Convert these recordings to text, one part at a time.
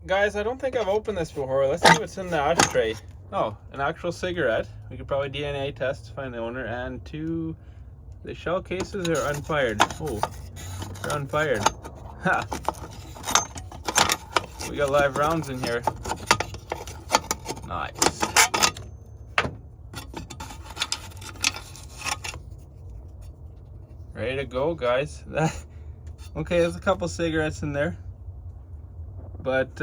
Guys, I don't think I've opened this before. Let's see what's in the ashtray. Oh, an actual cigarette. We could probably DNA test to find the owner. And two, the shell cases are unfired. Oh, they're unfired. Ha! We got live rounds in here. Nice. Ready to go, guys. Okay, there's a couple cigarettes in there, but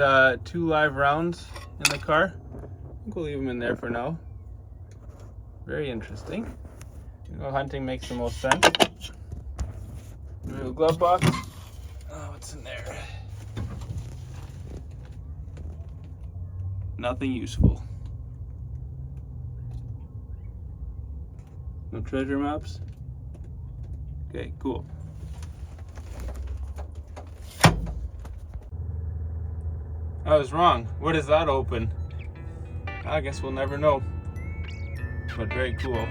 two live rounds in the car. I think we'll leave them in there for now. Very interesting. You know, hunting makes the most sense. Little glove box. Oh, what's in there? Nothing useful. No treasure maps. Okay, cool. I was wrong. What is that open? I guess we'll never know. But very cool.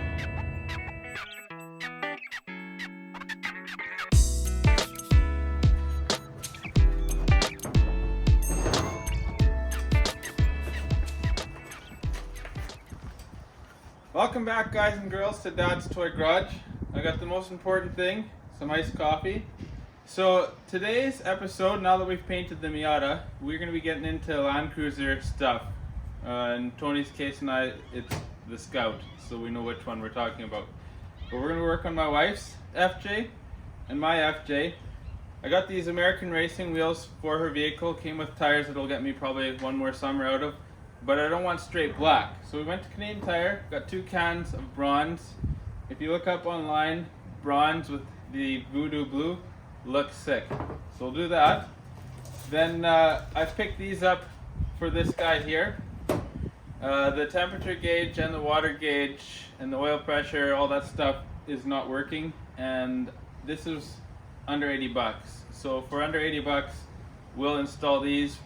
Welcome back, guys and girls, to Dad's Toy Garage. I got the most important thing, some iced coffee. So today's episode, now that we've painted the Miata, we're going to be getting into Land Cruiser stuff. In Tony's case and I, it's the Scout, so we know which one we're talking about. But we're going to work on my wife's FJ and my FJ. I got these American Racing wheels for her vehicle, came with tires that'll get me probably one more summer out of. But I don't want straight black. So we went to Canadian Tire, got 2 cans of bronze. If you look up online, bronze with the voodoo blue looks sick. So we'll do that. Then I picked these up for this guy here. The temperature gauge and the water gauge and the oil pressure, all that stuff is not working. And this is under 80 bucks. So for under 80 bucks, we'll install these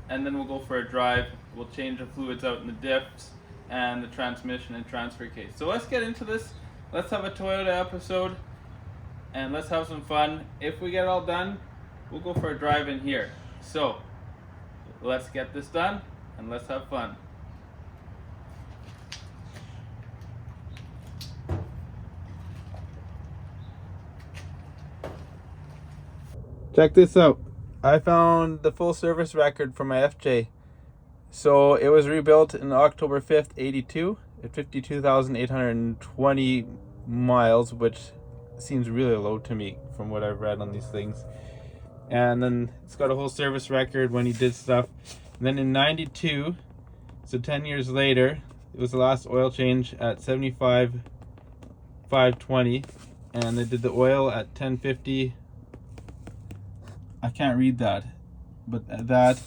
and then we'll go for a drive. We'll change the fluids out in the diffs and the transmission and transfer case. So let's get into this. Let's have a Toyota episode and let's have some fun. If we get it all done, we'll go for a drive in here. So let's get this done and let's have fun. Check this out. I found the full service record for my FJ. So it was rebuilt in October 5th, 82 at 52,820 miles, which seems really low to me from what I've read on these things. And then it's got a whole service record when he did stuff. And then in 92, so 10 years later, it was the last oil change at 75,520, and they did the oil at 1050. I can't read that, but that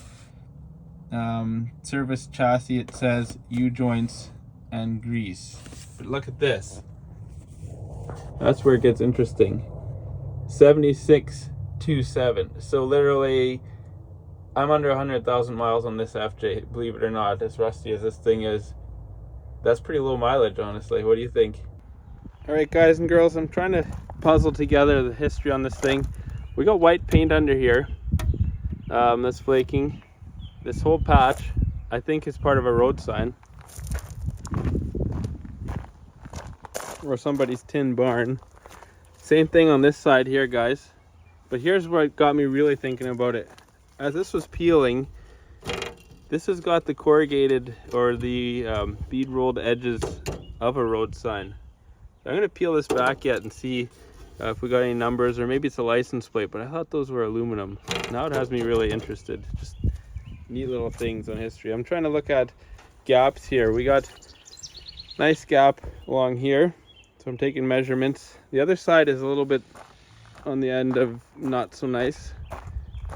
service chassis, it says U-joints and grease. But look at this. That's where it gets interesting. 7627. So literally, I'm under 100,000 miles on this FJ. Believe it or not, as rusty as this thing is, that's pretty low mileage, honestly. What do you think? All right, guys and girls, I'm trying to puzzle together the history on this thing. We got white paint under here. That's flaking. This whole patch, I think, is part of a road sign or somebody's tin barn. Same thing on this side here, guys. But here's what got me really thinking about it. As this was peeling, this has got the corrugated or the bead rolled edges of a road sign. So I'm going to peel this back yet and see if we got any numbers, or maybe it's a license plate, but I thought those were aluminum. Now it has me really interested. Just neat little things on history. I'm trying to look at gaps here. We got nice gap along here, so I'm taking measurements. The other side is a little bit on the end of not so nice.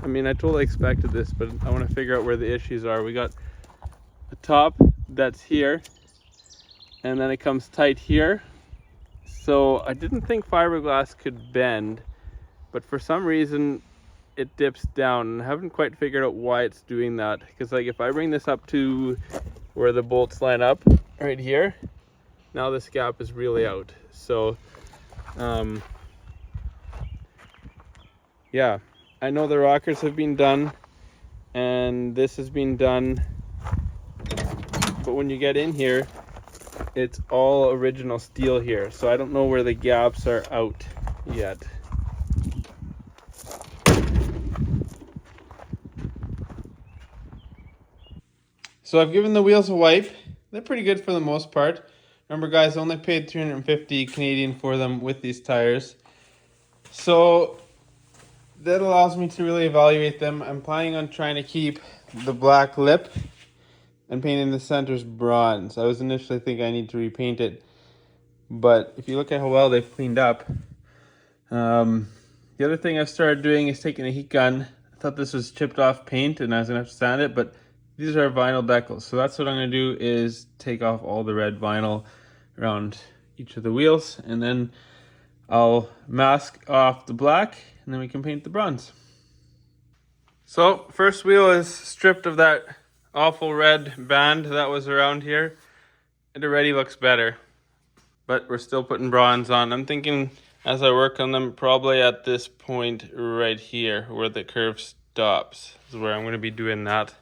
I mean, I totally expected this, but I want to figure out where the issues are. We got a top that's here, and then it comes tight here. So I didn't think fiberglass could bend, but for some reason it dips down, and I haven't quite figured out why it's doing that. Because like if I bring this up to where the bolts line up right here, now this gap is really out. So yeah, I know the rockers have been done, and and this has been done, but when you get in here, it's all original steel here, so I don't know where the gaps are out yet. So I've given the wheels a wipe. They're pretty good for the most part. Remember guys, I only paid 350 Canadian for them with these tires. So that allows me to really evaluate them. I'm planning on trying to keep the black lip and painting the centers bronze. I was initially thinking I need to repaint it, but if you look at how well they've cleaned up. The other thing I've started doing is taking a heat gun. I thought this was chipped off paint and I was gonna have to sand it, but these are vinyl decals. So that's what I'm gonna do, is take off all the red vinyl around each of the wheels, and then I'll mask off the black, and then we can paint the bronze. So first wheel is stripped of that awful red band that was around here. It already looks better, but we're still putting bronze on. I'm thinking as I work on them, probably at this point right here where the curve stops is where I'm going to be doing that.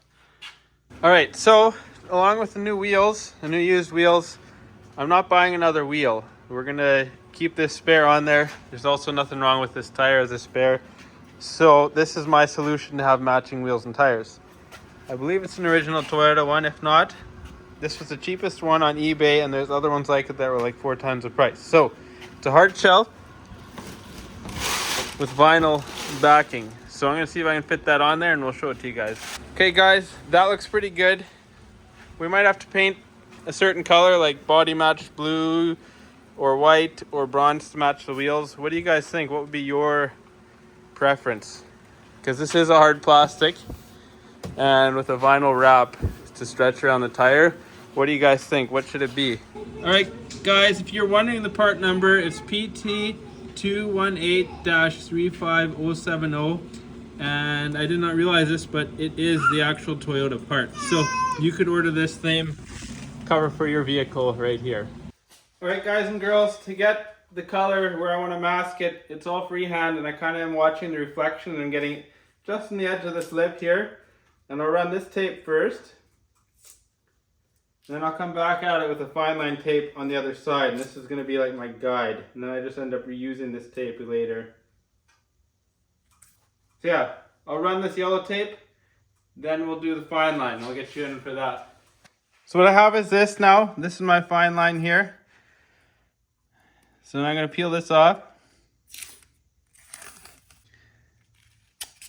All right, so along with the new wheels, the new used wheels, I'm not buying another wheel. We're going to keep this spare on there. There's also nothing wrong with this tire as a spare. So this is my solution to have matching wheels and tires. I believe it's an original Toyota one. If not, this was the cheapest one on eBay, and there's other ones like it that were like 4 times the price. So it's a hard shell with vinyl backing. So I'm gonna see if I can fit that on there and we'll show it to you guys. Okay guys, that looks pretty good. We might have to paint a certain color, like body match blue or white or bronze to match the wheels. What do you guys think? What would be your preference? Because this is a hard plastic and with a vinyl wrap to stretch around the tire. What do you guys think? What should it be? All right guys, if you're wondering the part number, it's PT218-35070, and I did not realize this, but it is the actual Toyota part. So you could order this same cover for your vehicle right here. All right guys and girls, to get the color where I want to mask it, it's all freehand, and I kind of am watching the reflection and getting it just on the edge of this lip here. And I'll run this tape first. And then I'll come back at it with a fine line tape on the other side, and this is going to be like my guide, and then I just end up reusing this tape later. So yeah, I'll run this yellow tape, then we'll do the fine line. I'll get you in for that. So what I have is this now. This is my fine line here. So now I'm going to peel this off,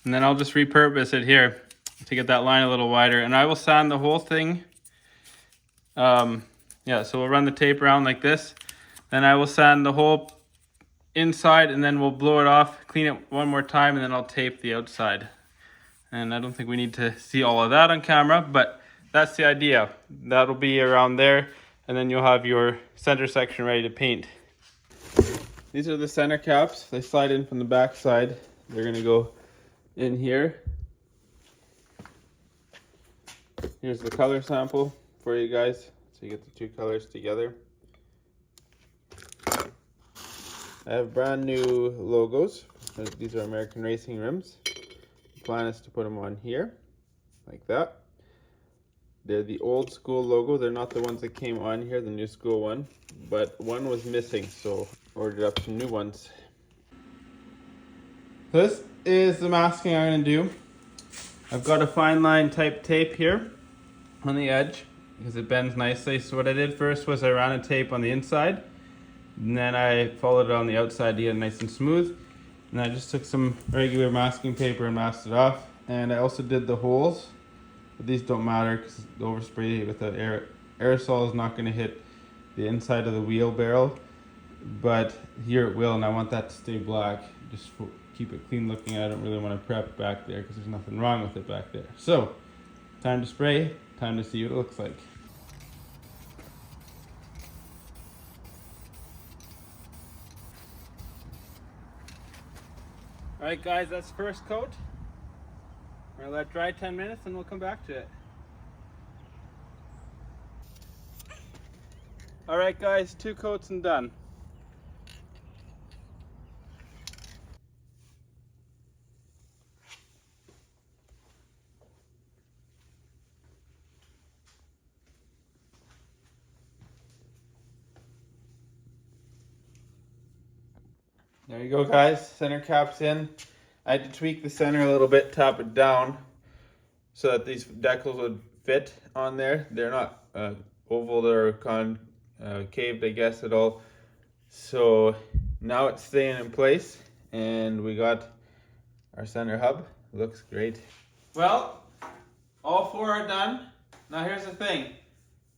and then I'll just repurpose it here to get that line a little wider, and I will sand the whole thing. Yeah, so we'll run the tape around like this, then I will sand the whole inside, and then we'll blow it off, clean it one more time, and then I'll tape the outside. And I don't think we need to see all of that on camera, but that's the idea. That'll be around there, and then you'll have your center section ready to paint. These are the center caps. They slide in from the back side. They're gonna go in here. Here's the color sample for you guys, so you get the two colors together. I have brand new logos. These are American Racing rims. The plan is to put them on here, like that. They're the old school logo. They're not the ones that came on here, the new school one. But one was missing, so ordered up some new ones. This is the masking I'm going to do. I've got a fine line type tape here on the edge because it bends nicely. So what I did first was I ran a tape on the inside, and then I followed it on the outside to get it nice and smooth. And I just took some regular masking paper and masked it off. And I also did the holes, but these don't matter because the overspray with that aerosol is not going to hit the inside of the wheel barrel, but here it will, and I want that to stay black. Just keep it clean looking. I don't really want to prep back there because there's nothing wrong with it back there. So, time to spray, time to see what it looks like. Alright guys, that's the first coat. We're going to let it dry 10 minutes and we'll come back to it. Alright guys, 2 coats and done. There you go, guys. Center cap's in. I had to tweak the center a little bit, tap it down, so that these decals would fit on there. They're not oval or concaved, I guess, at all. So now it's staying in place, and we got our center hub. Looks great. Well, all four are done. Now here's the thing.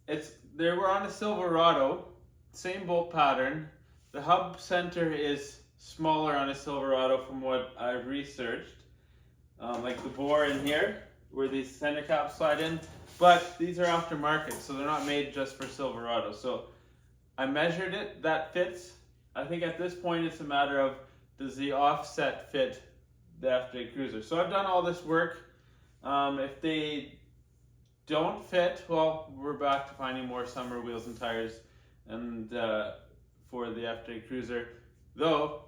They were on a Silverado, same bolt pattern. The hub center is smaller on a Silverado from what I've researched. Like the bore in here, where these center caps slide in. But these are aftermarket, so they're not made just for Silverado. So I measured it, that fits. I think at this point it's a matter of, does the offset fit the FJ Cruiser? So I've done all this work. If they don't fit, well, we're back to finding more summer wheels and tires and for the FJ Cruiser. Though,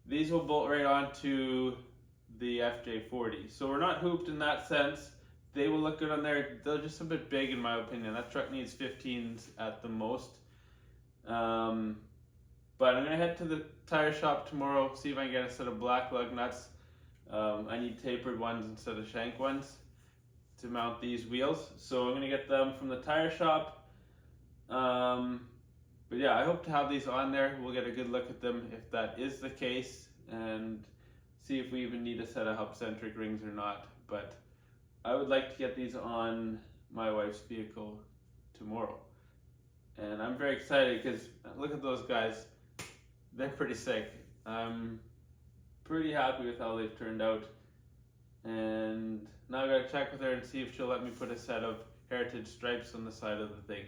these will bolt right onto the Fj40. So we're not hooped in that sense. They will look good on there. They're just a bit big in my opinion. That truck needs 15s at the most. But I'm gonna head to the tire shop tomorrow, see if I can get a set of black lug nuts. I need tapered ones instead of shank ones to mount these wheels. So I'm gonna get them from the tire shop. But yeah, I hope to have these on there. We'll get a good look at them if that is the case, and see if we even need a set of hub-centric rings or not. But I would like to get these on my wife's vehicle tomorrow. And I'm very excited because look at those guys. They're pretty sick. I'm pretty happy with how they've turned out. And now I gotta check with her and see if she'll let me put a set of heritage stripes on the side of the thing.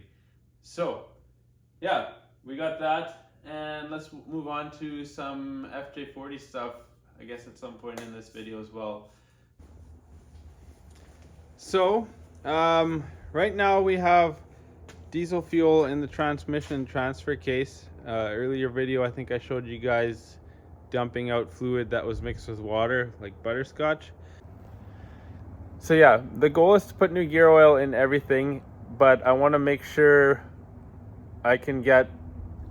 So, yeah, we got that, and let's move on to some Fj40 stuff, I guess at some point in this video as well. So, right now we have diesel fuel in the transmission transfer case. Earlier video, I think I showed you guys dumping out fluid that was mixed with water, like butterscotch. So yeah, the goal is to put new gear oil in everything, but I want to make sure I can get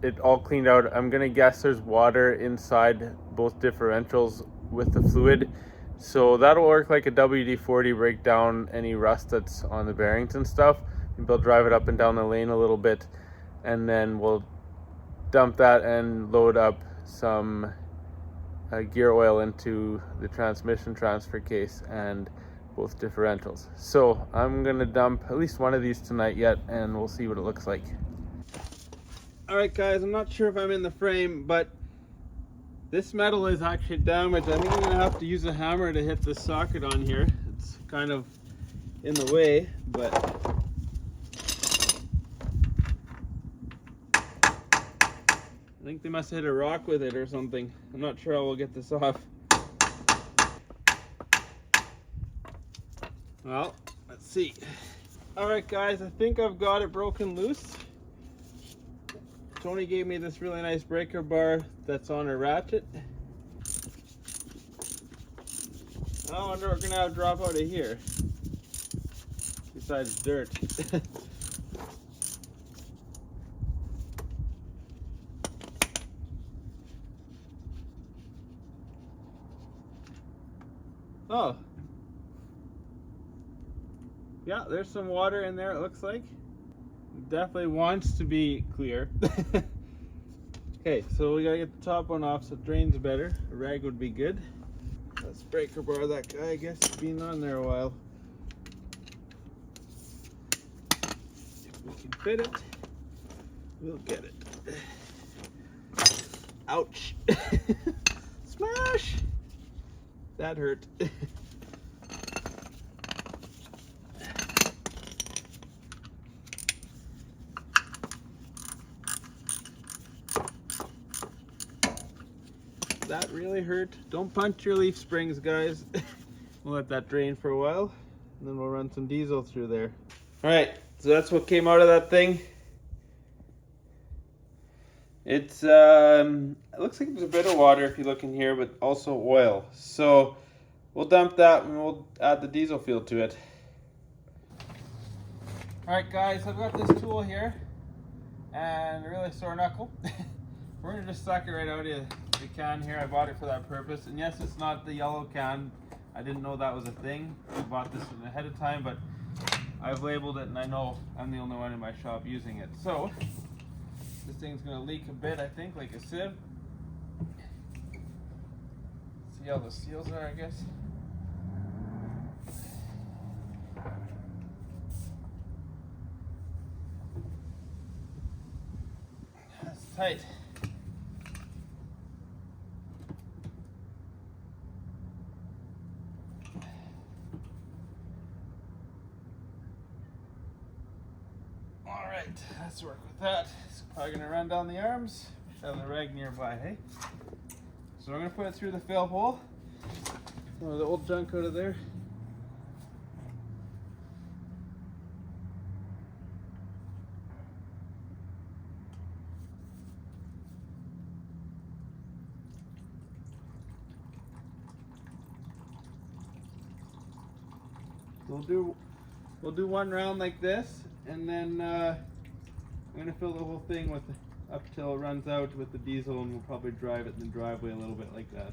it all cleaned out. I'm gonna guess there's water inside both differentials with the fluid, so that'll work like a WD-40, break down any rust that's on the bearings and stuff. Maybe I'll drive it up and down the lane a little bit, and then we'll dump that and load up some gear oil into the transmission transfer case and both differentials. So I'm gonna dump at least one of these tonight yet, and we'll see what it looks like. Alright guys, I'm not sure if I'm in the frame, but this metal is actually damaged. I think I'm gonna have to use a hammer to hit the socket on here. It's kind of in the way, but I think they must have hit a rock with it or something. I'm not sure how we'll get this off. Well, let's see. Alright guys, I think I've got it broken loose. Tony gave me this really nice breaker bar that's on a ratchet. I wonder what we're gonna have drop out of here, besides dirt. Oh. Yeah, there's some water in there, it looks like. Definitely wants to be clear. Okay, so we gotta get the top one off so it drains better. A rag would be good. Let's breaker bar that guy. I guess it's been on there a while. If we can fit it, we'll get it. Ouch. Smash! That hurt. That really hurt. Don't punch your leaf springs, guys. We'll let that drain for a while, and then we'll run some diesel through there. Alright, so that's what came out of that thing. It looks like there's a bit of water if you look in here, but also oil. So we'll dump that and we'll add the diesel fuel to it. Alright guys, I've got this tool here and a really sore knuckle. We're gonna just suck it right out of the can here. I bought it for that purpose. And yes, it's not the yellow can. I didn't know that was a thing. I bought this ahead of time, but I've labeled it and I know I'm the only one in my shop using it. So this thing's gonna leak a bit, I think, like a sieve. See how the seals are, I guess. That's tight. Alright, let's work with that. It's probably gonna run down the arms. Have the rag nearby, hey? So I'm gonna put it through the fill hole. Throw the old junk out of there. We'll do one round like this, and then I'm gonna fill the whole thing with up till it runs out with the diesel, and we'll probably drive it in the driveway a little bit like that.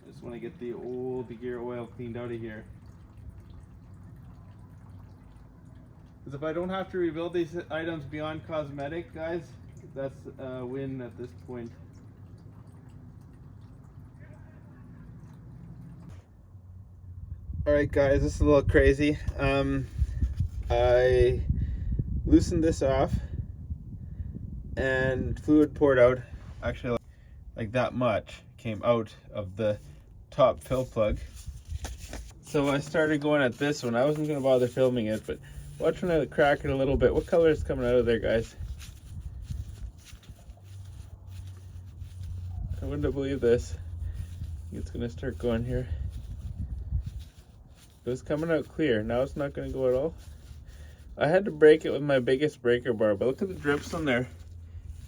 I just want to get the gear oil cleaned out of here, because if I don't have to rebuild these items beyond cosmetic, guys, that's a win at this point. Alright guys, this is a little crazy. I loosened this off and fluid poured out, actually like that much came out of the top fill plug. So I started going at this one. I wasn't going to bother filming it, but watch when I crack it a little bit. What color is coming out of there, guys? I wouldn't believe this. It's going to start going here. It was coming out clear. Now it's not going to go at all. I had to break it with my biggest breaker bar, but look at the drips on there.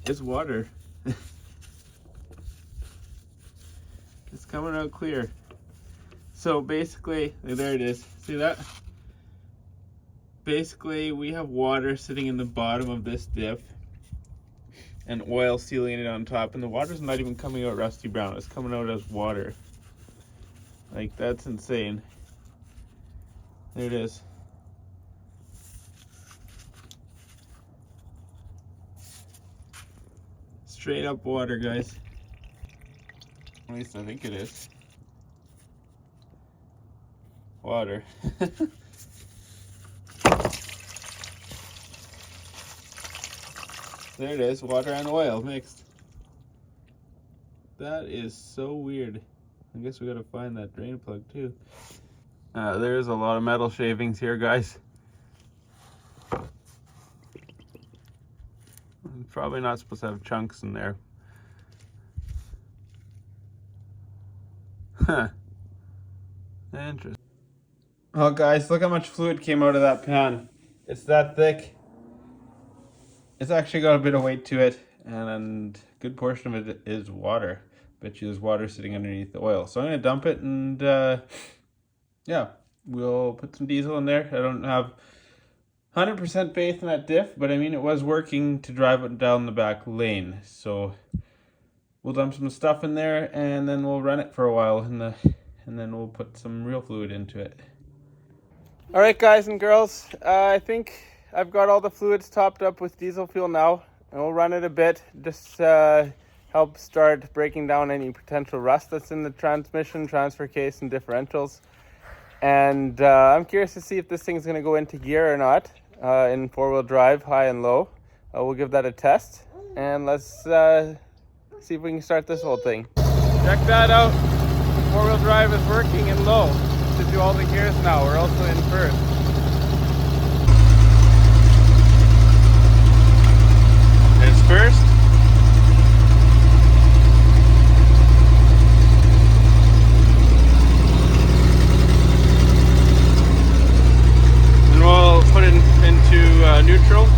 It's water. It's coming out clear. So basically, there it is. See that? Basically, we have water sitting in the bottom of this diff and oil sealing it on top, and the water's not even coming out rusty brown. It's coming out as water. Like, that's insane. There it is. Straight up water, guys. At least I think it is. Water. There it is, water and oil mixed. That is so weird. I guess we gotta find that drain plug too. There's a lot of metal shavings here, guys. I'm probably not supposed to have chunks in there. Huh. Interesting. Oh guys, look how much fluid came out of that pan. It's that thick. It's actually got a bit of weight to it, and a good portion of it is water. Bet you there's water sitting underneath the oil. So I'm gonna dump it, and yeah, we'll put some diesel in there. I don't have 100% faith in that diff, but I mean, it was working to drive it down the back lane. So we'll dump some stuff in there, and then we'll run it for a while, and then we'll put some real fluid into it. All right, guys and girls, I think I've got all the fluids topped up with diesel fuel now, and we'll run it a bit, just help start breaking down any potential rust that's in the transmission, transfer case, and differentials. And I'm curious to see if this thing's going to go into gear or not in four-wheel drive, high and low. We'll give that a test, and let's see if we can start this whole thing. Check that out. Four-wheel drive is working in low. To do all the gears now. We're also in first. It's first. And we'll put it into neutral.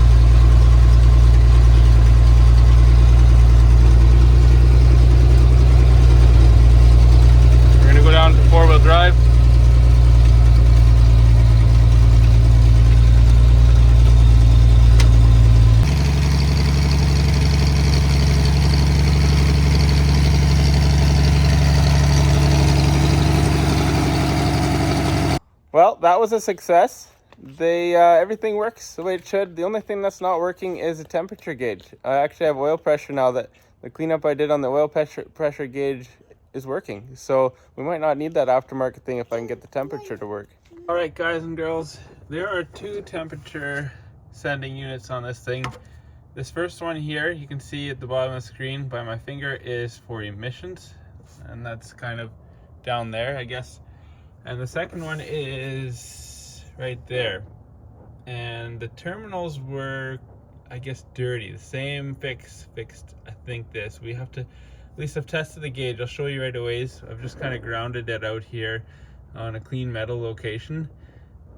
We're going to go down to four-wheel drive. that was a success. Everything works the way it should. The only thing that's not working is the temperature gauge. I actually have oil pressure now. That the cleanup I did on the oil pressure gauge is working. So we might not need that aftermarket thing if I can get the temperature to work. All right, guys and girls, there are 2 temperature sending units on this thing. This first one here, you can see at the bottom of the screen by my finger, is for emissions, and that's kind of down there, I guess. And the second one is right there. And the terminals were, I guess, dirty. The same fixed, I think this. We have to, at least I've tested the gauge. I'll show you right away. I've just kind of grounded it out here on a clean metal location.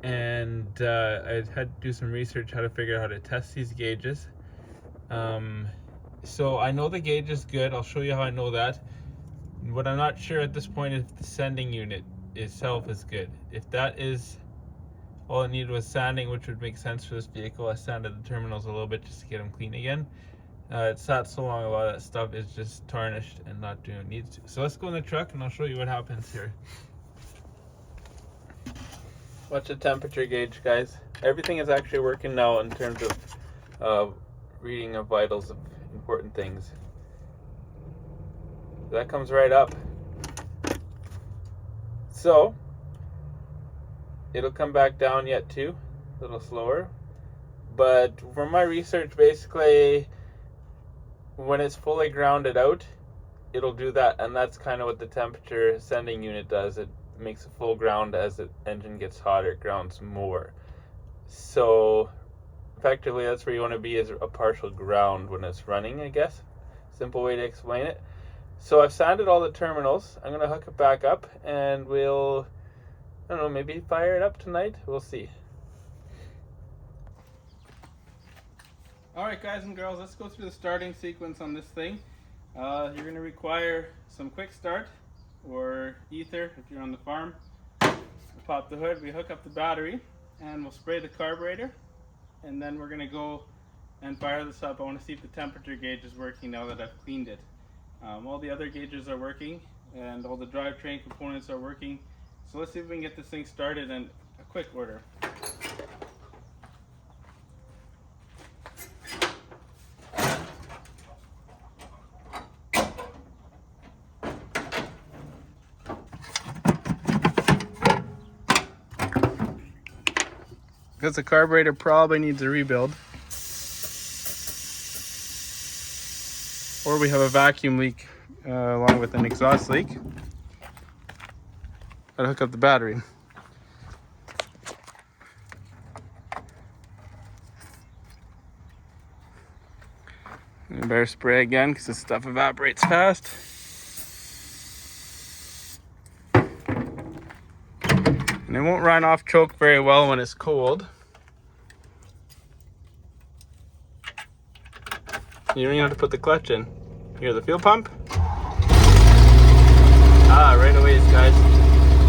And I had to do some research how to figure out how to test these gauges. So I know the gauge is good. I'll show you how I know that. What I'm not sure at this point is if the sending unit itself is good. If that is, all it needed was sanding, which would make sense for this vehicle. I sanded the terminals a little bit just to get them clean again. It sat so long, a lot of that stuff is just tarnished and not doing what it needs to. So let's go in the truck and I'll show you what happens here. Watch the temperature gauge, guys. Everything is actually working now in terms of reading of vitals of important things. That comes right up. So it'll come back down yet too, a little slower. But from my research, basically when it's fully grounded out, it'll do that, and that's kind of what the temperature sending unit does. It makes a full ground. As the engine gets hotter, it grounds more. So effectively that's where you want to be, is a partial ground when it's running, I guess. Simple way to explain it. So I've sanded all the terminals. I'm going to hook it back up and we'll, I don't know, maybe fire it up tonight. We'll see. Alright, guys and girls, let's go through the starting sequence on this thing. You're going to require some quick start or ether if you're on the farm. We'll pop the hood, we hook up the battery, and we'll spray the carburetor. And then we're going to go and fire this up. I want to see if the temperature gauge is working now that I've cleaned it. All the other gauges are working and all the drivetrain components are working. So let's see if we can get this thing started in a quick order. Because the carburetor probably needs a rebuild. Or we have a vacuum leak along with an exhaust leak. Gotta hook up the battery. You better spray again because this stuff evaporates fast. And it won't run off choke very well when it's cold. You don't even have to put the clutch in. Here, the fuel pump. Ah, right away, guys.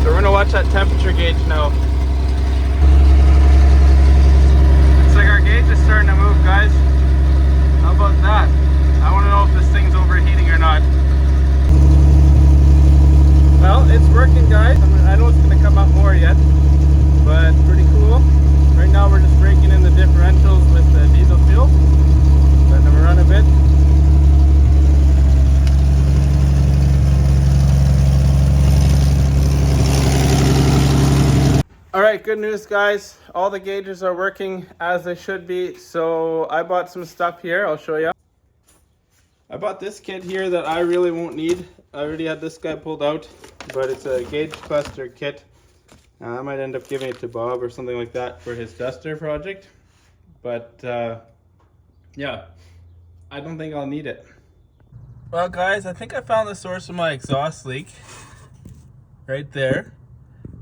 So we're gonna watch that temperature gauge now. Looks like our gauge is starting to move, guys. How about that? I wanna know if this thing's overheating or not. Well, it's working, guys. I know it's gonna come up more yet, but pretty cool. Right now we're just breaking in the differentials with the diesel fuel. Letting them run a bit. Alright, good news, guys. All the gauges are working as they should be. So I bought some stuff here. I'll show you. I bought this kit here that I really won't need. I already had this guy pulled out, but it's a gauge cluster kit. I might end up giving it to Bob or something like that for his duster project. But yeah, I don't think I'll need it. Well, guys, I think I found the source of my exhaust leak right there.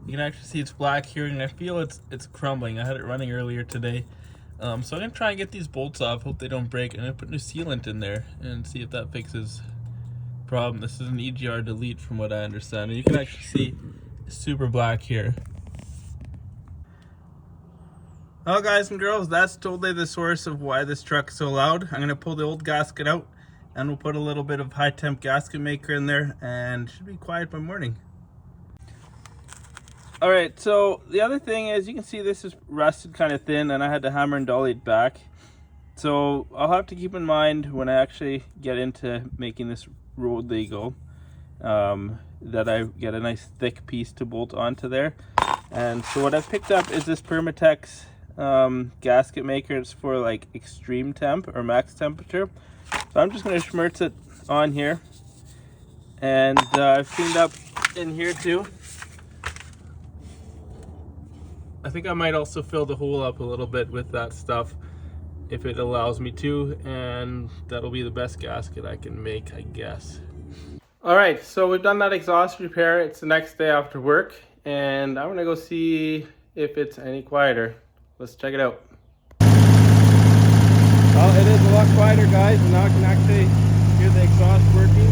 You can actually see it's black here, and I feel it's crumbling. I had it running earlier today. So I'm gonna try and get these bolts off. Hope they don't break. I'm gonna put new sealant in there and see if that fixes the problem. This is an EGR delete from what I understand, and you can actually see it's super black here. Well, guys and girls, that's totally the source of why this truck is so loud. I'm gonna pull the old gasket out, and we'll put a little bit of high temp gasket maker in there, and it should be quiet by morning. All right, so the other thing is, you can see this is rusted kind of thin, and I had to hammer and dolly it back. So I'll have to keep in mind when I actually get into making this road legal, that I get a nice thick piece to bolt onto there. And so what I've picked up is this Permatex gasket maker. It's for like extreme temp or max temperature. So I'm just going to schmurz it on here, and I've cleaned up in here too. I think I might also fill the hole up a little bit with that stuff if it allows me to, and that'll be the best gasket I can make, I guess. All right, so we've done that exhaust repair. It's the next day after work, and I'm gonna go see if it's any quieter. Let's check it out. Well, it is a lot quieter, guys, and now I can actually hear the exhaust working.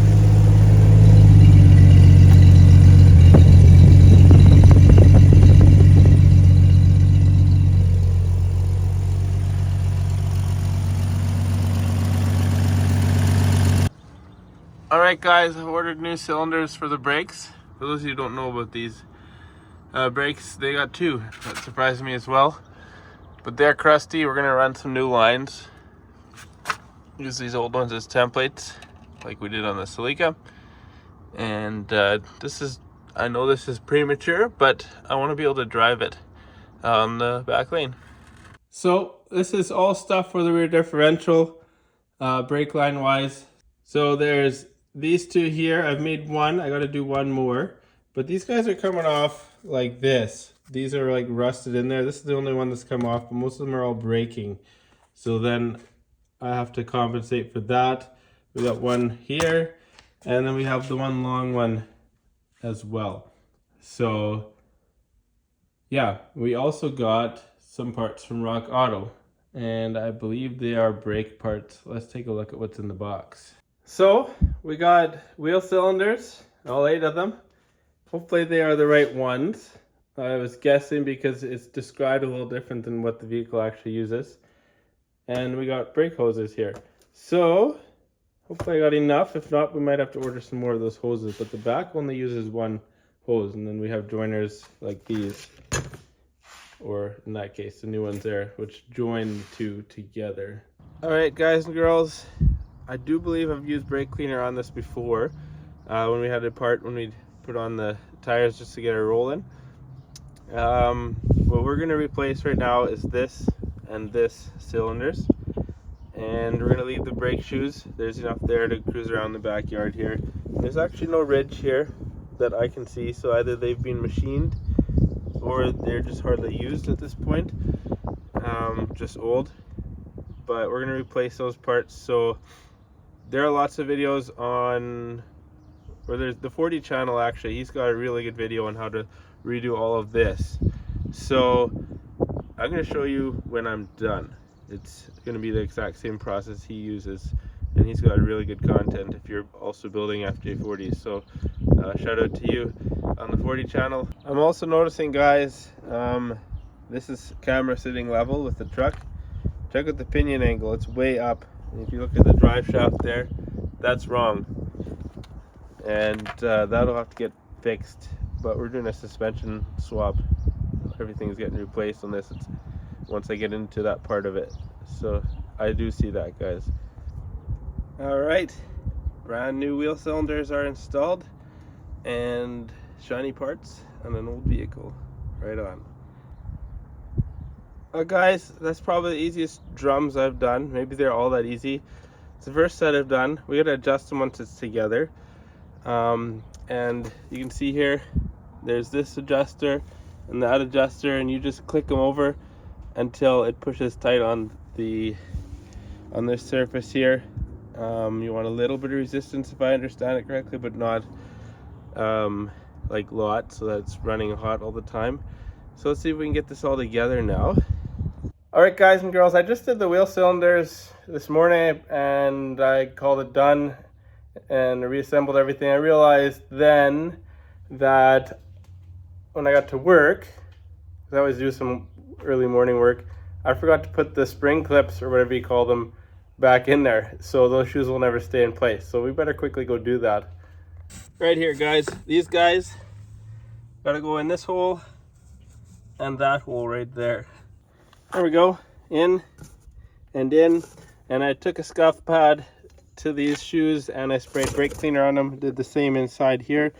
Alright guys, I've ordered new cylinders for the brakes. For those of you who don't know about these brakes, they got two. That surprised me as well. But they're crusty. We're going to run some new lines. Use these old ones as templates, like we did on the Celica. And I know this is premature, but I want to be able to drive it on the back lane. So this is all stuff for the rear differential, brake line wise. So there's these two here. I've made one. I got to do one more. But these guys are coming off like this. These are like rusted in there. This is the only one that's come off, but most of them are all breaking. So then I have to compensate for that. We got one here, and then we have the one long one as well. So yeah, we also got some parts from Rock Auto, and I believe they are brake parts. Let's take a look at what's in the box. So we got wheel cylinders, all 8 of them. Hopefully they are the right ones. I was guessing because it's described a little different than what the vehicle actually uses. And we got brake hoses here. So hopefully I got enough. If not, we might have to order some more of those hoses. But the back only uses one hose, and then we have joiners like these, or in that case the new ones there, which join the two together. All right, guys and girls, I do believe I've used brake cleaner on this before, when we had it apart, when we put on the tires just to get it rolling. What we're going to replace right now is this and this cylinders, and we're going to leave the brake shoes. There's enough there to cruise around the backyard here. There's actually no ridge here that I can see, so either they've been machined or they're just hardly used at this point, just old. But we're going to replace those parts. So there are lots of videos on, or there's the 40 channel actually, he's got a really good video on how to redo all of this. So I'm going to show you when I'm done. It's going to be the exact same process he uses, and he's got really good content if you're also building FJ40s. So shout out to you on the 40 channel. I'm also noticing, guys, this is camera sitting level with the truck. Check out the pinion angle, it's way up. And if you look at the drive shaft there, that's wrong. And that'll have to get fixed. But we're doing a suspension swap. Everything's getting replaced on this. It's once I get into that part of it. So I do see that, guys. All right, brand new wheel cylinders are installed, and shiny parts on an old vehicle. Right on. Guys, that's probably the easiest drums I've done. Maybe they're all that easy. It's the first set I've done. We gotta adjust them once it's together. And you can see here, there's this adjuster and that adjuster, and you just click them over until it pushes tight on this surface here. You want a little bit of resistance, if I understand it correctly, but not like lots, so that it's running hot all the time. So let's see if we can get this all together now. Alright, guys and girls, I just did the wheel cylinders this morning, and I called it done and reassembled everything. I realized then that when I got to work, because I always do some early morning work, I forgot to put the spring clips, or whatever you call them, back in there, so those shoes will never stay in place. So we better quickly go do that. Right here, guys, these guys gotta go in this hole and that hole right there. There we go, in and in. And I took a scuff pad to these shoes and I sprayed brake cleaner on them. Did the same inside here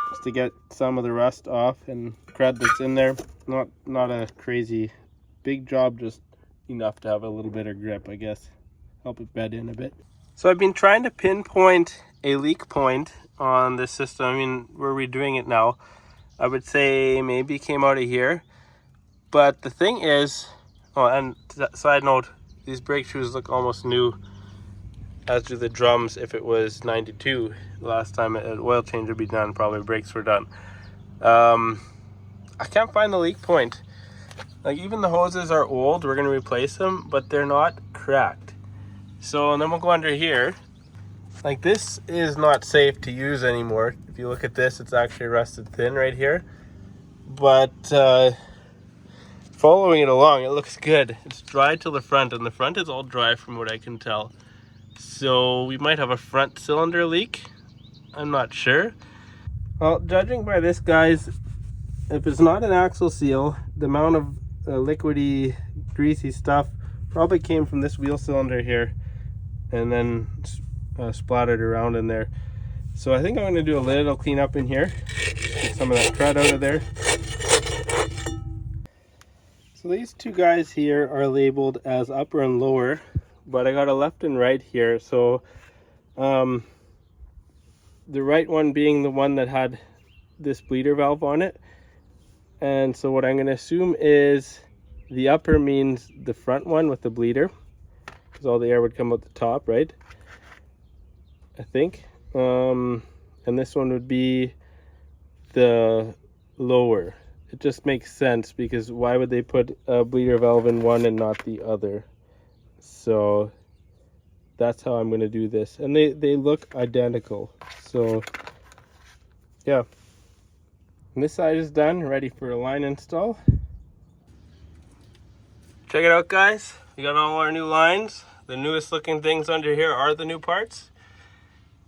just to get some of the rust off and crud that's in there. Not a crazy big job, just enough to have a little bit of grip, I guess. Help it bed in a bit. So I've been trying to pinpoint a leak point on this system. I mean, we're redoing it now. I would say maybe came out of here. But the thing is, oh, and side note, these brake shoes look almost new, as do the drums. If it was 92 last time an oil change would be done, probably brakes were done. I can't find the leak point. Like, even the hoses are old, we're gonna replace them, but they're not cracked. So, and then we'll go under here. Like, this is not safe to use anymore. If you look at this, it's actually rusted thin right here. But following it along, it looks good. It's dry till the front, and the front is all dry from what I can tell. So we might have a front cylinder leak. I'm not sure. Well, judging by this, guys, if it's not an axle seal, the amount of liquidy, greasy stuff probably came from this wheel cylinder here and then splattered around in there. So I think I'm going to do a little cleanup in here, get some of that crud out of there. So these two guys here are labeled as upper and lower, but I got a left and right here. So the right one being the one that had this bleeder valve on it. And so what I'm going to assume is the upper means the front one with the bleeder, because all the air would come out the top, right? I think. And this one would be the lower. It just makes sense, because why would they put a bleeder valve in one and not the other? So that's how I'm going to do this. And they look identical. So yeah. And this side is done, ready for a line install. Check it out, guys. We got all our new lines. The newest looking things under here are the new parts.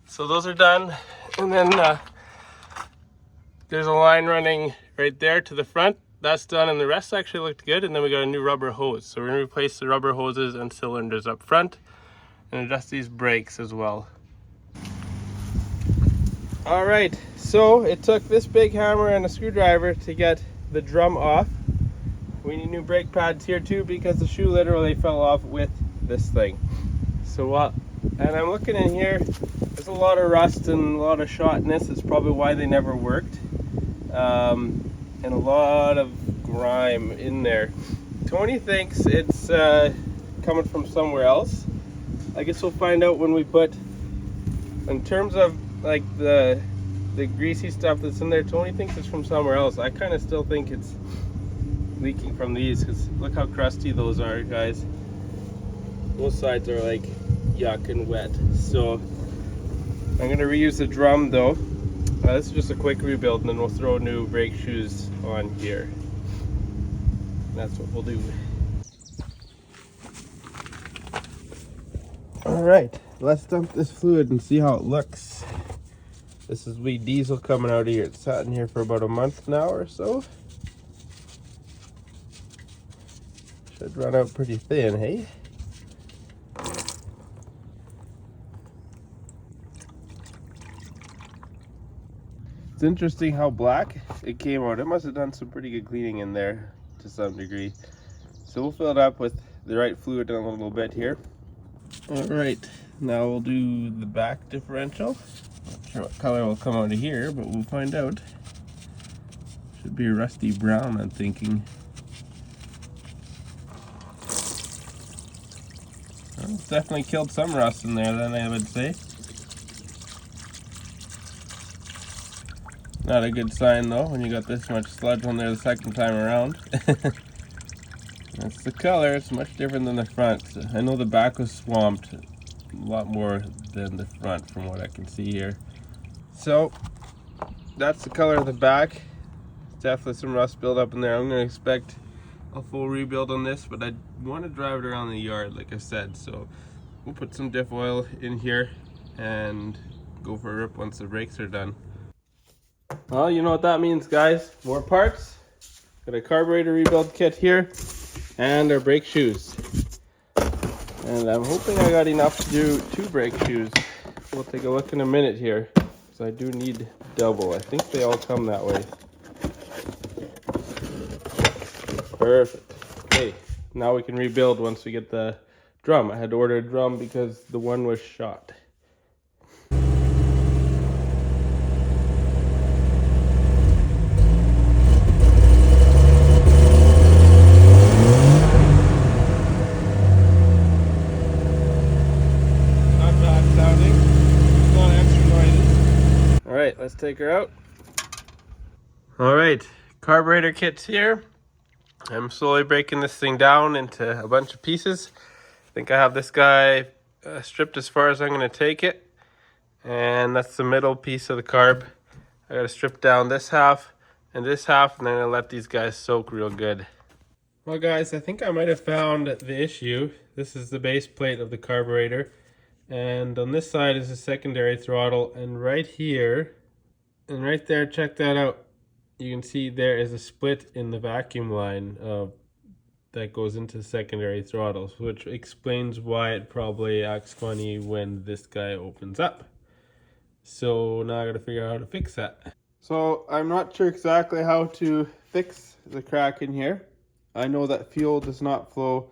So those are done. And then there's a line running right there to the front. That's done, and the rest actually looked good. And then we got a new rubber hose. So we're gonna replace the rubber hoses and cylinders up front and adjust these brakes as well. All right, so it took this big hammer and a screwdriver to get the drum off. We need new brake pads here too, because the shoe literally fell off with this thing. So and I'm looking in here, there's a lot of rust and a lot of shotness. That's probably why they never worked. And a lot of grime in there. Tony thinks it's coming from somewhere else. I guess we'll find out when we put, in terms of like the greasy stuff that's in there, Tony thinks it's from somewhere else. I kind of still think it's leaking from these, because look how crusty those are, guys. Both sides are like yuck and wet. So I'm gonna reuse the drum though. This is just a quick rebuild, and then we'll throw new brake shoes on here. That's what we'll do. All right, let's dump this fluid and see how it looks. This is wee diesel coming out of here. It's sat in here for about a month now or so. Should run out pretty thin, hey? It's interesting how black it came out. It must have done some pretty good cleaning in there to some degree. So we'll fill it up with the right fluid in a little bit here. All right, now we'll do the back differential. Not sure what color will come out of here, but we'll find out. Should be a rusty brown, I'm thinking. Well, it's definitely killed some rust in there, then, I would say. Not a good sign though, when you got this much sludge on there the second time around. That's the color. It's much different than the front. I know the back was swamped a lot more than the front from what I can see here. So that's the color of the back. Definitely some rust buildup in there. I'm going to expect a full rebuild on this, but I want to drive it around the yard like I said. So we'll put some diff oil in here and go for a rip once the brakes are done. Well, you know what that means, guys. More parts Got a carburetor rebuild kit here and our brake shoes. And I'm hoping I got enough to do 2 brake shoes. We'll take a look in a minute here, because I do need double. I think they all come that way. Perfect. Okay, now we can rebuild once we get the drum. I had to order a drum because the one was shot. Alright, let's take her out. Alright, carburetor kit's here. I'm slowly breaking this thing down into a bunch of pieces. I think I have this guy stripped as far as I'm going to take it. And that's the middle piece of the carb. I got to strip down this half and this half, and then I'm going to let these guys soak real good. Well guys, I think I might have found the issue. This is the base plate of the carburetor. And on this side is a secondary throttle, and right here and right there, check that out. You can see there is a split in the vacuum line that goes into the secondary throttles, which explains why it probably acts funny when this guy opens up. So now I gotta figure out how to fix that. So I'm not sure exactly how to fix the crack in here. I know that fuel does not flow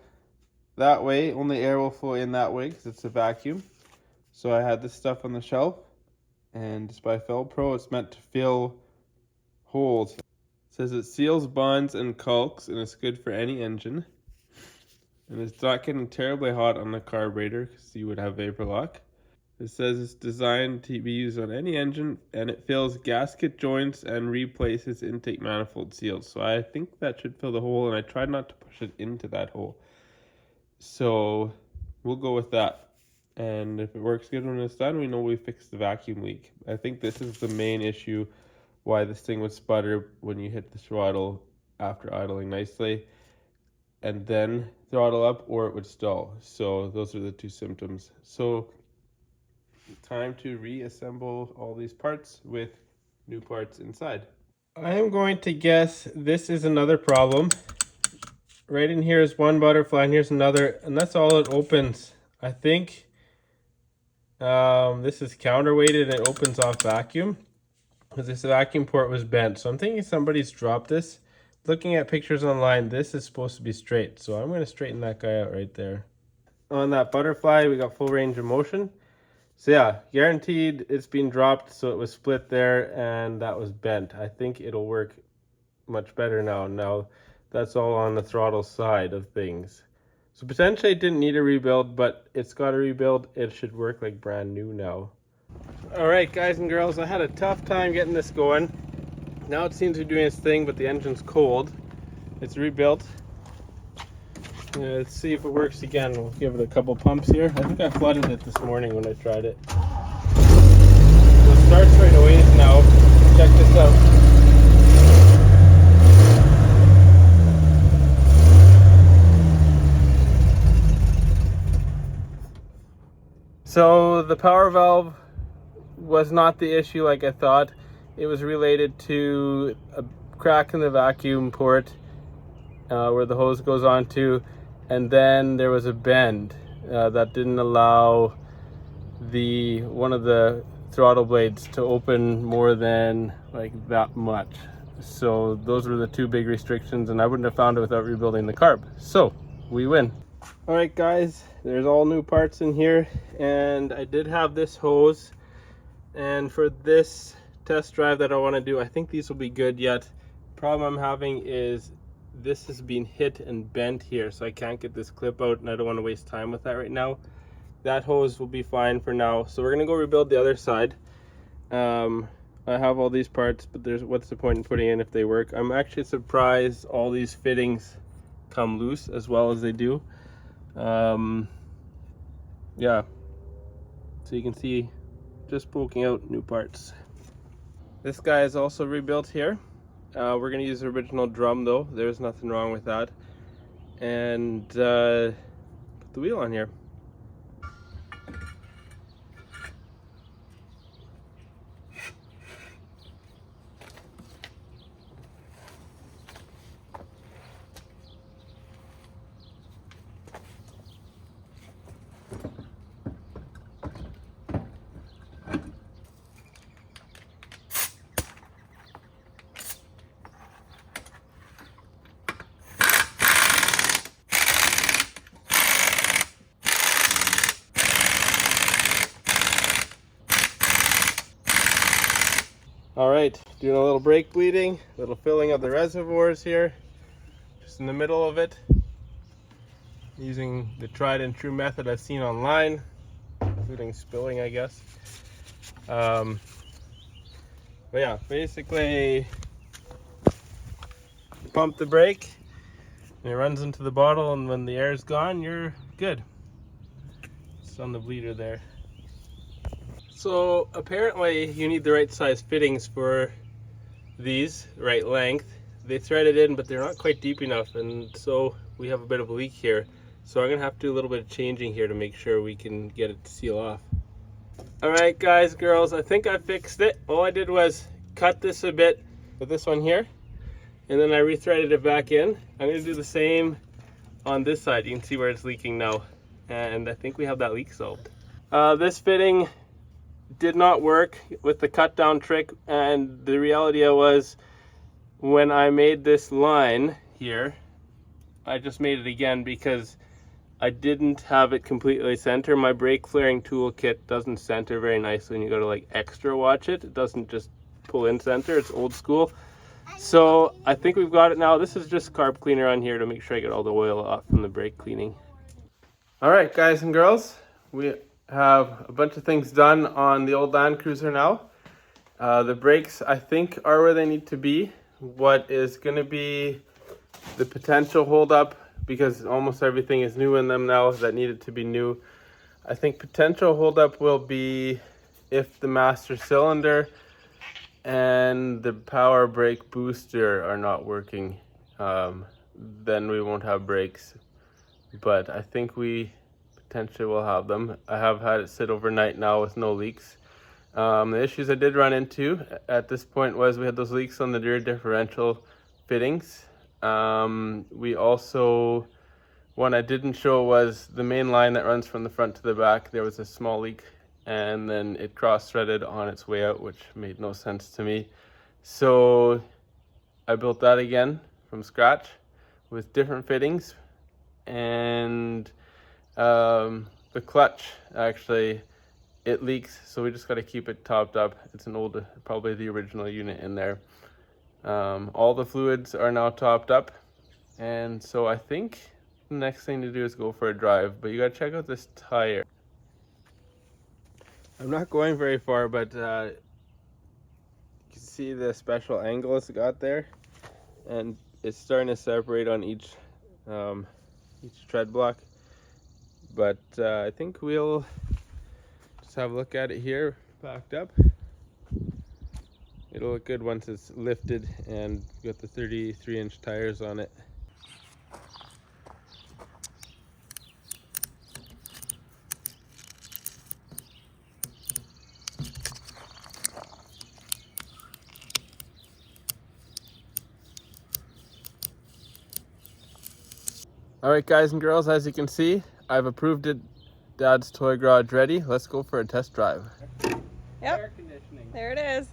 that way, only air will flow in that way because it's a vacuum. So I had this stuff on the shelf, and it's by Pro. It's meant to fill holes. It says it seals bonds and caulks, and it's good for any engine. And it's not getting terribly hot on the carburetor because you would have vapor lock. It says it's designed to be used on any engine, and it fills gasket joints and replaces intake manifold seals. So I think that should fill the hole, and I tried not to push it into that hole. So we'll go with that. And if it works good when it's done, we know we fixed the vacuum leak. I think this is the main issue why this thing would sputter when you hit the throttle after idling nicely, and then throttle up, or it would stall. So those are the 2 symptoms. So time to reassemble all these parts with new parts inside. I am going to guess this is another problem. Right in here is one butterfly, and here's another, and that's all it opens. I think this is counterweighted and it opens off vacuum, because this vacuum port was bent. So I'm thinking somebody's dropped this. Looking at pictures online, this is supposed to be straight. So I'm going to straighten that guy out right there. On that butterfly, we got full range of motion. So yeah, guaranteed it's been dropped, so it was split there and that was bent. I think it'll work much better now. Now that's all on the throttle side of things. So potentially it didn't need a rebuild, but it's got a rebuild. It should work like brand new now. Alright guys and girls, I had a tough time getting this going. Now it seems to be doing its thing, but the engine's cold. It's rebuilt. Let's see if it works again. We'll give it a couple pumps here. I think I flooded it this morning when I tried it. So it starts right away now. Check this out. So the power valve was not the issue like I thought. It was related to a crack in the vacuum port where the hose goes onto, and then there was a bend that didn't allow one of the throttle blades to open more than like that much. So those were the 2 big restrictions, and I wouldn't have found it without rebuilding the carb. So we win. All right guys, there's all new parts in here, and I did have this hose, and for this test drive that I want to do, I think these will be good yet. Problem I'm having is this has been hit and bent here, so I can't get this clip out, and I don't want to waste time with that right now. That hose will be fine for now, so we're gonna go rebuild the other side. I have all these parts, but what's the point in putting in if they work? I'm actually surprised all these fittings come loose as well as they do. Yeah, so you can see just poking out new parts. This guy is also rebuilt here. We're gonna use the original drum though. There's nothing wrong with that. And put the wheel on here. All right, doing a little brake bleeding, a little filling of the reservoirs here, just in the middle of it, using the tried and true method I've seen online, including spilling, I guess. But yeah, basically pump the brake and it runs into the bottle, and when the air is gone, you're good. It's on the bleeder there. So apparently you need the right size fittings for these, right length. They threaded in, but they're not quite deep enough, and so we have a bit of a leak here. So I'm gonna have to do a little bit of changing here to make sure we can get it to seal off. All right, guys, girls, I think I fixed it. All I did was cut this a bit with this one here, and then I rethreaded it back in. I'm gonna do the same on this side. You can see where it's leaking now, and I think we have that leak solved. This fitting did not work with the cut down trick, and the reality was when I made this line here, I just made it again because I didn't have it completely center. My brake flaring toolkit doesn't center very nicely when you go to like extra watch it. It doesn't just pull in center, it's old school. So I think we've got it now. This is just carb cleaner on here to make sure I get all the oil off from the brake cleaning. All right, guys and girls, we have a bunch of things done on the old Land Cruiser now. The brakes, I think, are where they need to be. What is going to be the potential holdup, because almost everything is new in them now that needed to be new. I think potential holdup will be if the master cylinder and the power brake booster are not working, then we won't have brakes. But I think we potentially will have them. I have had it sit overnight now with no leaks. The issues I did run into at this point was we had those leaks on the rear differential fittings. We also, one I didn't show was the main line that runs from the front to the back. There was a small leak, and then it cross-threaded on its way out, which made no sense to me. So I built that again from scratch with different fittings, and the clutch, actually, it leaks, so we just got to keep it topped up. It's an old, probably the original unit in there. All the fluids are now topped up, and so I think the next thing to do is go for a drive, but you got to check out this tire. I'm not going very far, but you can see the special angle it's got there, and it's starting to separate on each tread block. But I think we'll just have a look at it here, backed up. It'll look good once it's lifted and got the 33-inch tires on it. All right, guys and girls, as you can see, I've approved it. Dad's Toy Garage ready. Let's go for a test drive. Yep. Air conditioning. There it is.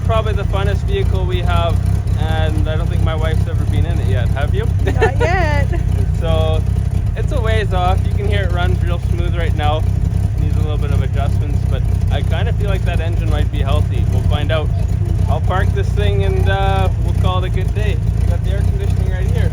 probably the funnest vehicle we have, and I don't think my wife's ever been in it yet. Have you? Not yet. So it's a ways off. You can hear it runs real smooth right now. Needs a little bit of adjustments, but I kind of feel like that engine might be healthy. We'll find out. I'll park this thing and we'll call it a good day. We got the air conditioning right here.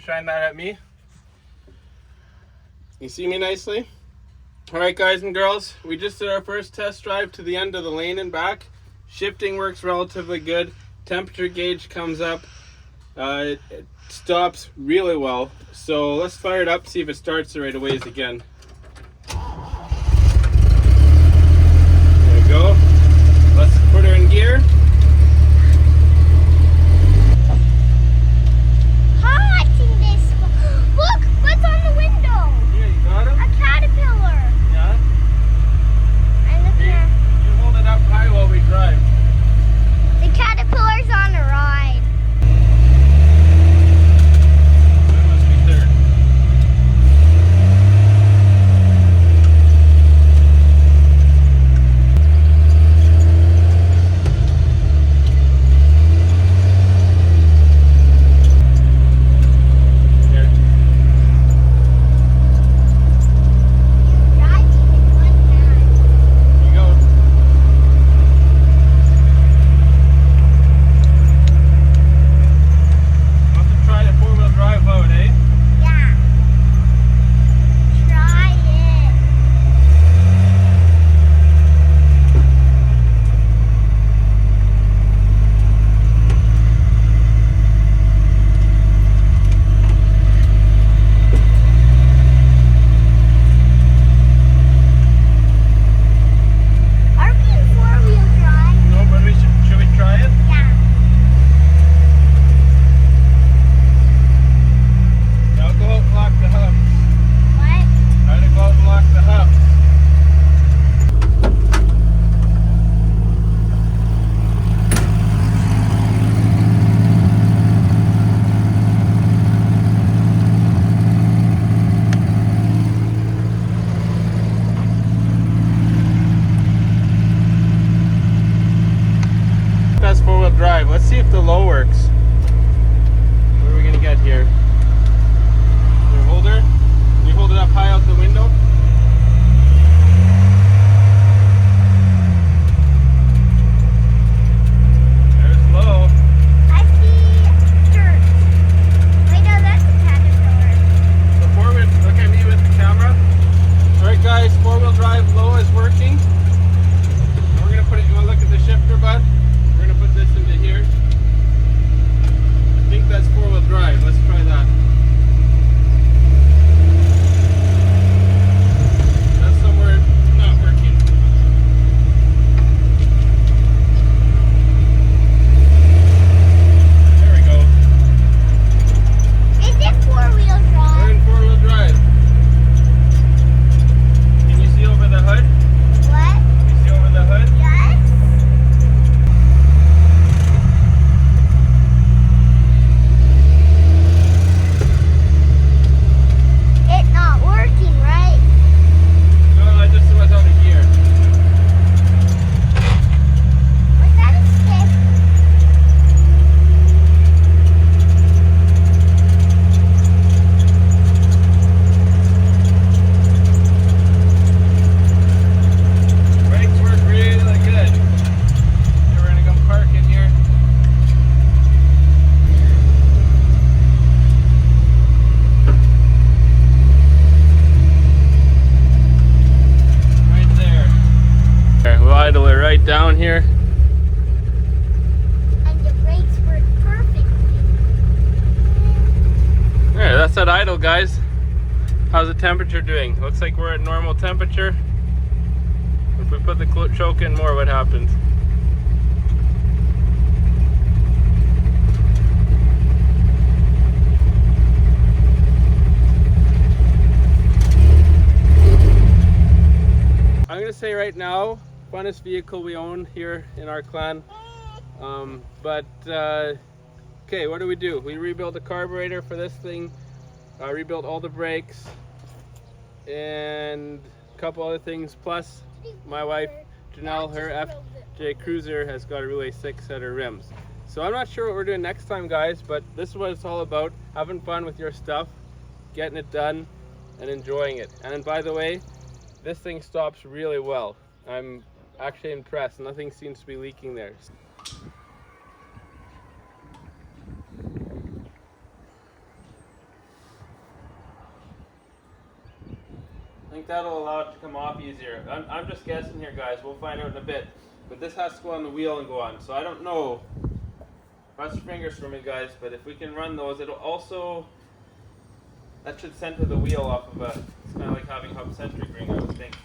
Shine that at me. You see me nicely? Alright guys and girls, we just did our first test drive to the end of the lane and back. Shifting works relatively good. Temperature gauge comes up. It stops really well. So let's fire it up, see if it starts the right of ways again. There we go. Let's put her in gear. Look, what's on the window? Yeah, you got him? A caterpillar. Yeah? And look here. You hold it up high while we drive. The caterpillar's on a ride. That must be third. right down here. And the brakes work perfectly. There, that's at idle, guys. How's the temperature doing? Looks like we're at normal temperature. If we put the choke in more, what happens? I'm gonna say right now, funnest vehicle we own here in our clan. Okay, what do? We rebuilt the carburetor for this thing, rebuilt all the brakes, and a couple other things. Plus, my wife Janelle, her FJ Cruiser has got a really sick set of rims. So I'm not sure what we're doing next time, guys, but this is what it's all about: having fun with your stuff, getting it done, and enjoying it. And by the way, this thing stops really well. I'm actually impressed. Nothing seems to be leaking there. I think that'll allow it to come off easier. I'm just guessing here, guys. We'll find out in a bit. But this has to go on the wheel and go on. So I don't know. Cross your fingers for me, guys. But if we can run those, it'll also... that should center the wheel off of a... it's kind of like having hub-centric ring, I would think.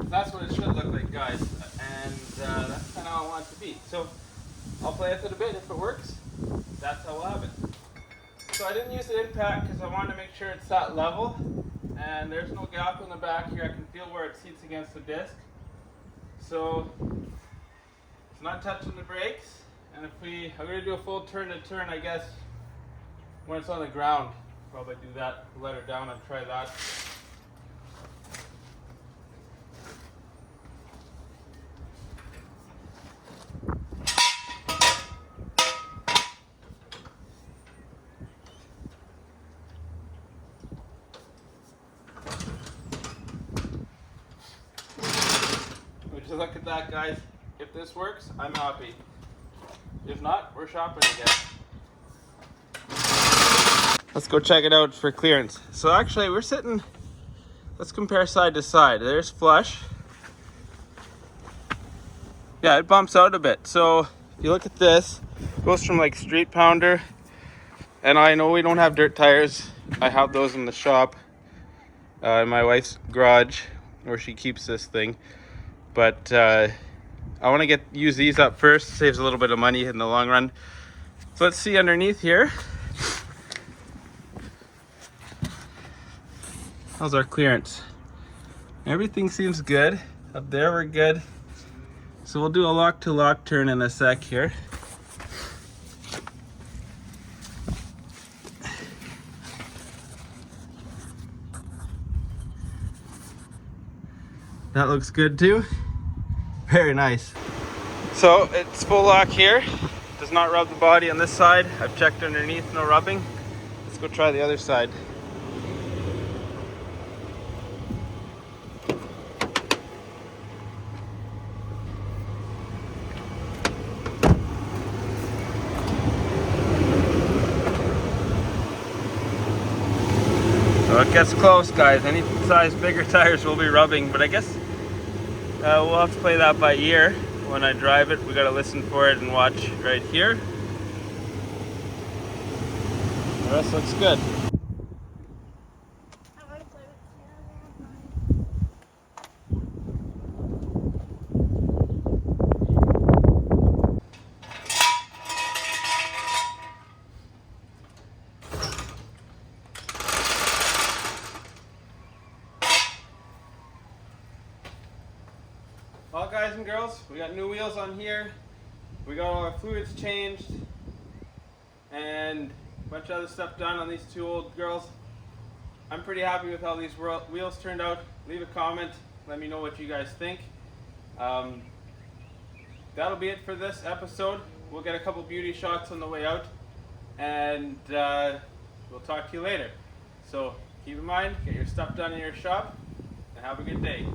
That's what it should look like, guys, and that's kind of how I want it to be. So I'll play with it a bit. If it works, that's how we'll have it. So I didn't use the impact because I wanted to make sure it's that level, and there's no gap in the back here. I can feel where it seats against the disc. So it's not touching the brakes, and I'm going to do a full turn to turn, I guess, when it's on the ground. Probably do that, let her down and try that. Just look at that, guys. If this works, I'm happy. If not, we're shopping again. Let's go check it out for clearance. So actually, we're sitting, let's compare side to side. There's flush. Yeah, it bumps out a bit. So if you look at this, it goes from like street pounder, and I know we don't have dirt tires. I have those in the shop, in my wife's garage, where she keeps this thing. But I want to use these up first. Saves a little bit of money in the long run. So let's see underneath here. How's our clearance? Everything seems good. Up there we're good. So we'll do a lock to lock turn in a sec here. That looks good too. Very nice. So it's full lock here. Does not rub the body on this side. I've checked underneath, no rubbing. Let's go try the other side. So it gets close, guys. Any size bigger tires will be rubbing, but I guess we'll have to play that by ear. When I drive it, we gotta listen for it and watch right here. The rest looks good. Well, guys and girls, we got new wheels on here. We got all our fluids changed and a bunch of other stuff done on these two old girls. I'm pretty happy with how these wheels turned out. Leave a comment, let me know what you guys think. that'll be it for this episode. We'll get a couple beauty shots on the way out, and we'll talk to you later. So keep in mind, get your stuff done in your shop, and have a good day.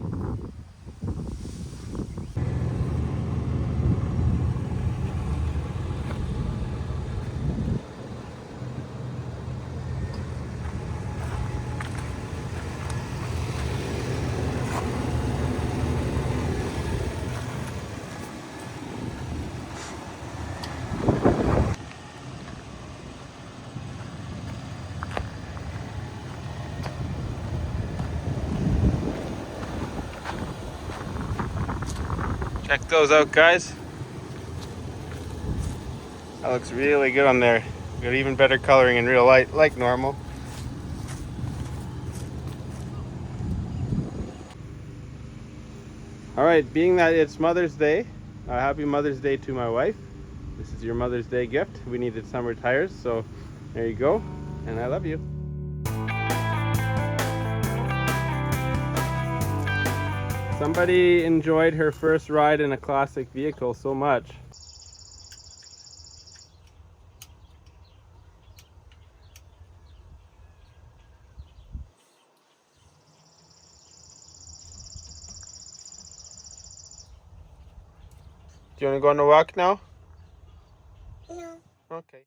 Check those out, guys. That looks really good on there. Got even better coloring in real light, like normal. Alright, being that it's Mother's Day, happy Mother's Day to my wife. This is your Mother's Day gift. We needed summer tires, so there you go. And I love you. Somebody enjoyed her first ride in a classic vehicle so much. Do you want to go on a walk now? No. Okay.